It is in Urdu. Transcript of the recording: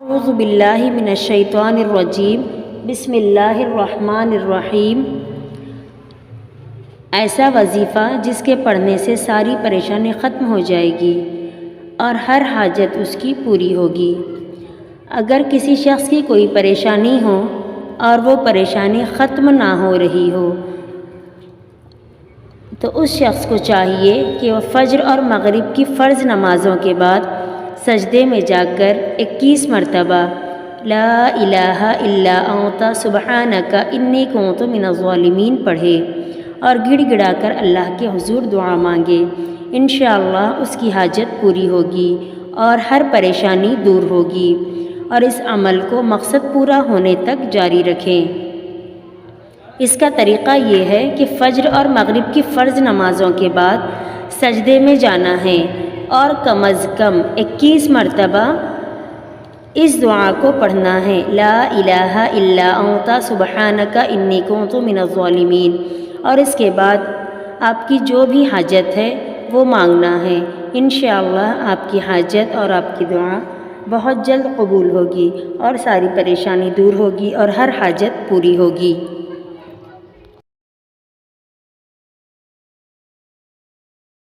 اعوذ باللہ من الشیطان الرجیم بسم اللہ الرحمن الرحیم۔ ایسا وظیفہ جس کے پڑھنے سے ساری پریشانی ختم ہو جائے گی اور ہر حاجت اس کی پوری ہوگی۔ اگر کسی شخص کی کوئی پریشانی ہو اور وہ پریشانی ختم نہ ہو رہی ہو تو اس شخص کو چاہیے کہ وہ فجر اور مغرب کی فرض نمازوں کے بعد سجدے میں جا کر 21 مرتبہ لا الہ الا انت سبحانک انی کنت من الظالمین پڑھے اور گڑ گڑا کر اللہ کے حضور دعا مانگے۔ انشاءاللہ اس کی حاجت پوری ہوگی اور ہر پریشانی دور ہوگی، اور اس عمل کو مقصد پورا ہونے تک جاری رکھیں۔ اس کا طریقہ یہ ہے کہ فجر اور مغرب کی فرض نمازوں کے بعد سجدے میں جانا ہے اور کم از کم 21 مرتبہ اس دعا کو پڑھنا ہے، لا الہ الا انت سبحانک انی کنت من الظالمین، اور اس کے بعد آپ کی جو بھی حاجت ہے وہ مانگنا ہے۔ انشاءاللہ آپ کی حاجت اور آپ کی دعا بہت جلد قبول ہوگی اور ساری پریشانی دور ہوگی اور ہر حاجت پوری ہوگی۔